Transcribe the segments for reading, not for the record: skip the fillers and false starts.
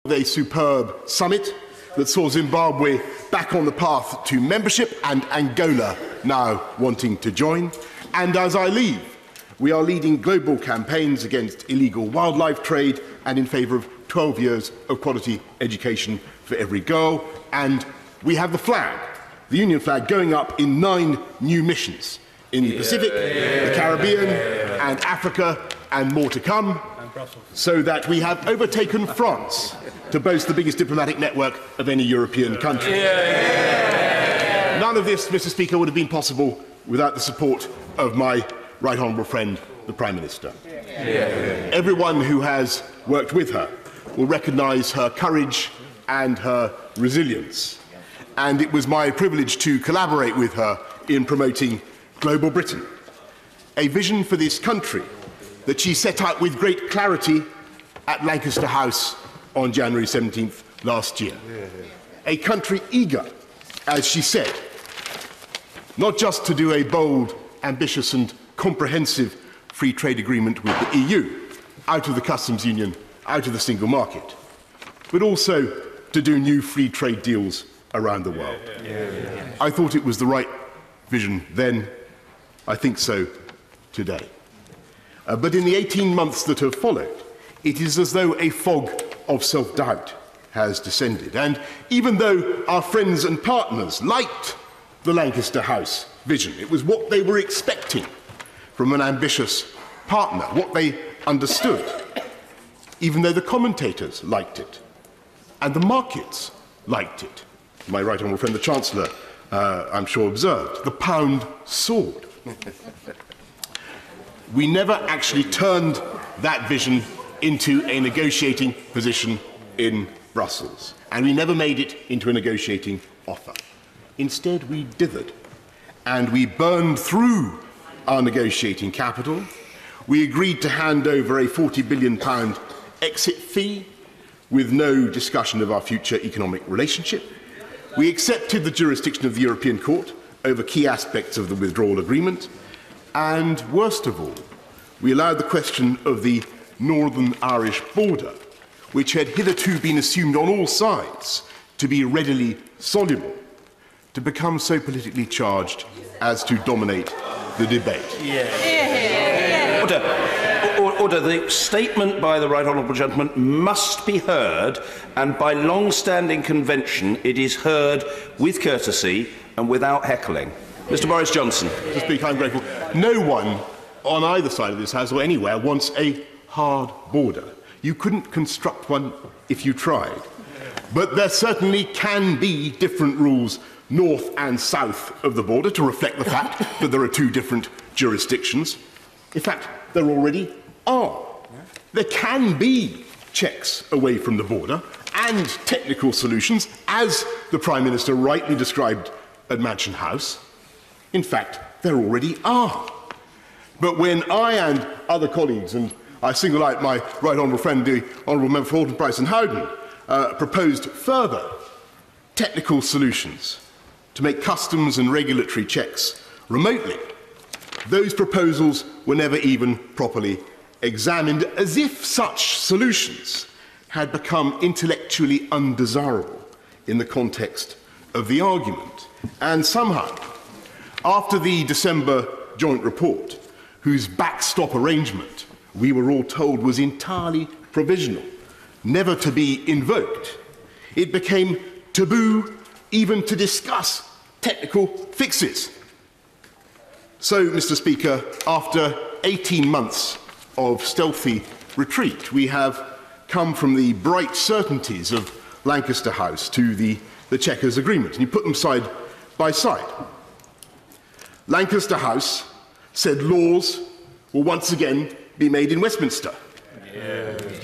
A superb summit that saw Zimbabwe back on the path to membership and Angola now wanting to join. And as I leave, we are leading global campaigns against illegal wildlife trade and in favour of 12 years of quality education for every girl. And we have the flag, the Union flag, going up in 9 new missions in the Pacific, the Caribbean and Africa, and more to come, so that we have overtaken France to boast the biggest diplomatic network of any European country. None of this, Mr. Speaker, would have been possible without the support of my right honourable friend, the Prime Minister. Everyone who has worked with her will recognise her courage and her resilience. And it was my privilege to collaborate with her in promoting Global Britain, a vision for this country that she set out with great clarity at Lancaster House on January 17th last year. A country eager, as she said, not just to do a bold, ambitious and comprehensive free trade agreement with the EU, out of the customs union, out of the single market, but also to do new free trade deals around the world. I thought it was the right vision then. I think so today. But in the 18 months that have followed, it is as though a fog of self-doubt has descended. And even though our friends and partners liked the Lancaster House vision, it was what they were expecting from an ambitious partner, what they understood, even though the commentators liked it, and the markets liked it. My right honourable friend, the Chancellor, I'm sure observed, the pound soared. We never actually turned that vision into a negotiating position in Brussels, and we never made it into a negotiating offer. Instead, we dithered, and we burned through our negotiating capital. We agreed to hand over a £40 billion exit fee with no discussion of our future economic relationship. We accepted the jurisdiction of the European Court over key aspects of the withdrawal agreement. And worst of all, we allowed the question of the Northern Irish border, which had hitherto been assumed on all sides to be readily soluble, to become so politically charged as to dominate the debate. Order. The statement by the right honourable gentleman must be heard, and by long-standing convention it is heard with courtesy and without heckling. Mr. Boris Johnson. Mr. Speaker, I'm grateful. No one on either side of this House or anywhere wants a hard border. You couldn't construct one if you tried. But there certainly can be different rules north and south of the border to reflect the fact that there are 2 different jurisdictions. In fact, there already are. There can be checks away from the border and technical solutions, as the Prime Minister rightly described at Mansion House. In fact, there already are. But when I and other colleagues, and I single out my right honourable friend, the Honourable Member for Horton, Price and Howden, proposed further technical solutions to make customs and regulatory checks remotely, those proposals were never even properly examined, as if such solutions had become intellectually undesirable in the context of the argument. And somehow, after the December joint report, whose backstop arrangement we were all told was entirely provisional, never to be invoked, it became taboo even to discuss technical fixes. So, Mr. Speaker, after 18 months of stealthy retreat, we have come from the bright certainties of Lancaster House to the Chequers Agreement, and you put them side by side. Lancaster House said laws will once again be made in Westminster.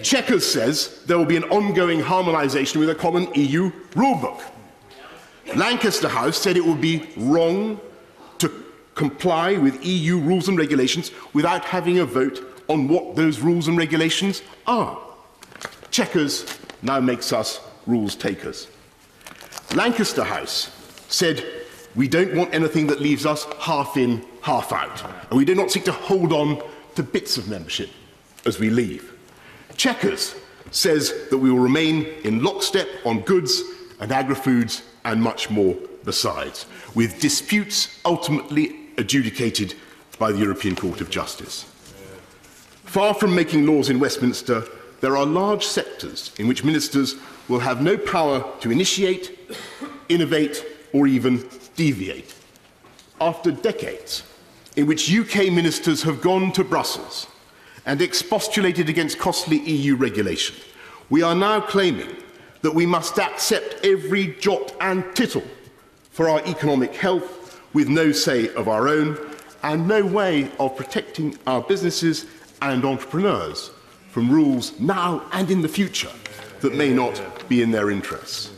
Chequers says there will be an ongoing harmonisation with a common EU rulebook. Lancaster House said it would be wrong to comply with EU rules and regulations without having a vote on what those rules and regulations are. Chequers now makes us rules takers. Lancaster House said we don't want anything that leaves us half in, half out, and we do not seek to hold on to bits of membership as we leave. Chequers says that we will remain in lockstep on goods and agri-foods and much more besides, with disputes ultimately adjudicated by the European Court of Justice. Far from making laws in Westminster, there are large sectors in which ministers will have no power to initiate, innovate, or even deviate. After decades in which UK ministers have gone to Brussels and expostulated against costly EU regulation, we are now claiming that we must accept every jot and tittle for our economic health with no say of our own and no way of protecting our businesses and entrepreneurs from rules now and in the future that may not be in their interests.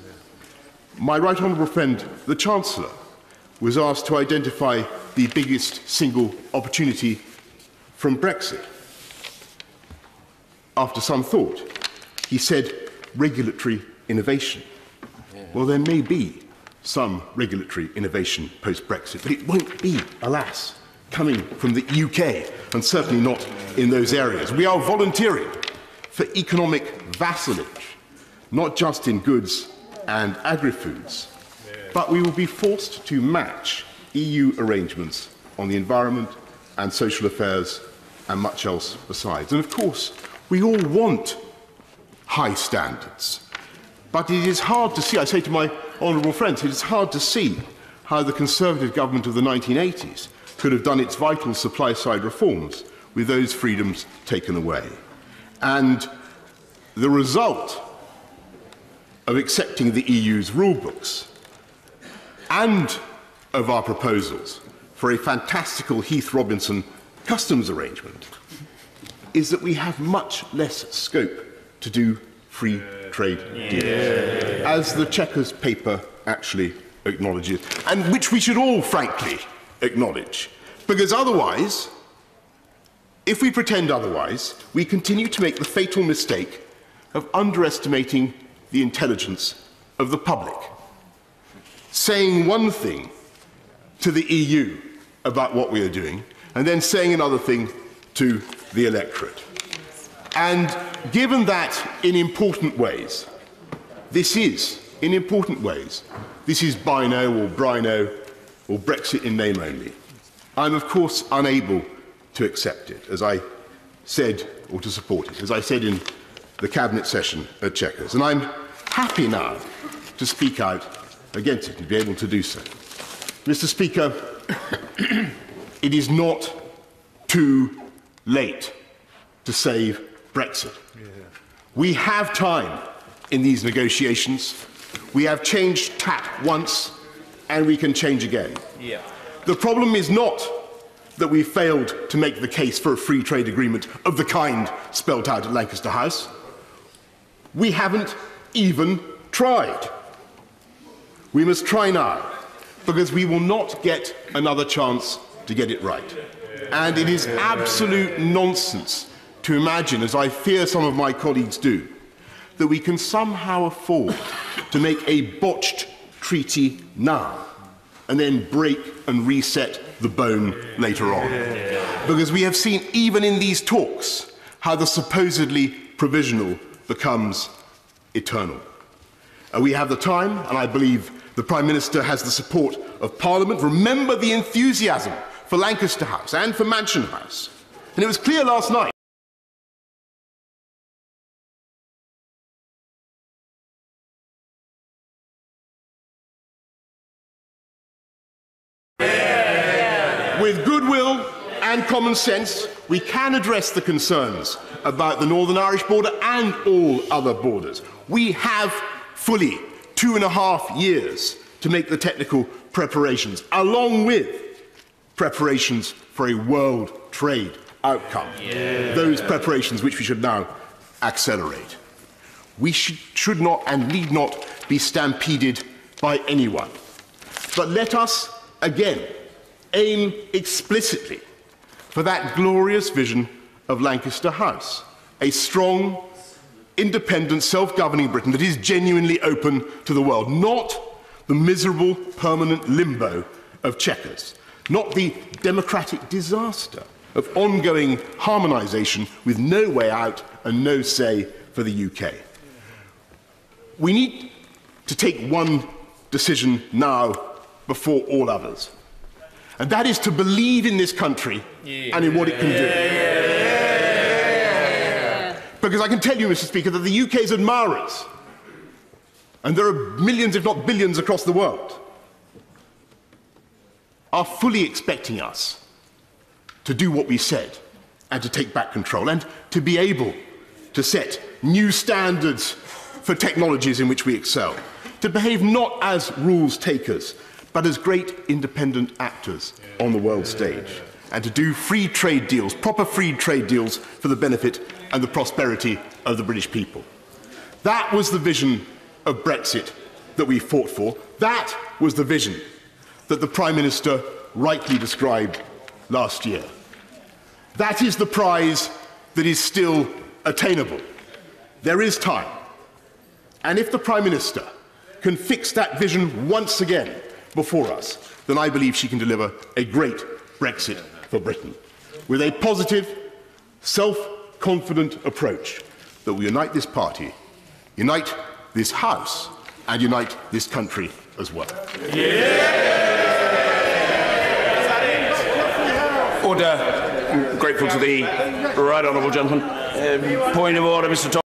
My right honourable friend, the Chancellor, was asked to identify the biggest single opportunity from Brexit. After some thought, he said regulatory innovation. Well, there may be some regulatory innovation post-Brexit, but it won't be, alas, coming from the UK, and certainly not in those areas. We are volunteering for economic vassalage, not just in goods and agri-foods, but we will be forced to match EU arrangements on the environment and social affairs and much else besides. And of course, we all want high standards, but it is hard to see, I say to my honourable friends, it is hard to see how the Conservative government of the 1980s could have done its vital supply-side reforms with those freedoms taken away. And the result of accepting the EU's rule books and of our proposals for a fantastical Heath-Robinson customs arrangement is that we have much less scope to do free trade deals, as the Chequers paper actually acknowledges, and which we should all, frankly, acknowledge. Because otherwise, if we pretend otherwise, we continue to make the fatal mistake of underestimating the intelligence of the public, saying one thing to the EU about what we are doing, and then saying another thing to the electorate. And given that in important ways, this is Bino or Brino or Brexit in name only, I'm of course unable to accept it, as I said, or to support it, as I said in the Cabinet session at Chequers. And I'm happy now to speak out against it and be able to do so. Mr. Speaker, it is not too late to save Brexit. We have time in these negotiations. We have changed tack once, and we can change again. The problem is not that we failed to make the case for a free trade agreement of the kind spelt out at Lancaster House. We haven't even tried. We must try now, because we will not get another chance to get it right. And it is absolute nonsense to imagine, as I fear some of my colleagues do, that we can somehow afford to make a botched treaty now and then break and reset the bone later on. Because we have seen, even in these talks, how the supposedly provisional becomes eternal. We have the time, and I believe the Prime Minister has the support of Parliament. Remember the enthusiasm for Lancaster House and for Mansion House. And it was clear last night with goodwill and common sense, we can address the concerns about the Northern Irish border and all other borders. We have fully 2.5 years to make the technical preparations, along with preparations for a world trade outcome. Those preparations which we should now accelerate. We should not and need not be stampeded by anyone. But let us, again, aim explicitly for that glorious vision of Lancaster House, a strong, independent, self-governing Britain that is genuinely open to the world, not the miserable, permanent limbo of Chequers, not the democratic disaster of ongoing harmonisation with no way out and no say for the UK. We need to take one decision now before all others, and that is to believe in this country and in what it can do. Because I can tell you, Mr. Speaker, that the UK's admirers, and there are millions, if not billions, across the world, are fully expecting us to do what we said and to take back control and to be able to set new standards for technologies in which we excel, to behave not as rules takers, but as great independent actors on the world stage, and to do free trade deals, proper free trade deals for the benefit and the prosperity of the British people. That was the vision of Brexit that we fought for. That was the vision that the Prime Minister rightly described last year. That is the prize that is still attainable. There is time. And if the Prime Minister can fix that vision once again before us, then I believe she can deliver a great Brexit for Britain, with a positive, self-confident approach that will unite this party, unite this House, and unite this country as well. Order. I'm grateful to the right honourable gentleman. Point of order, Mr.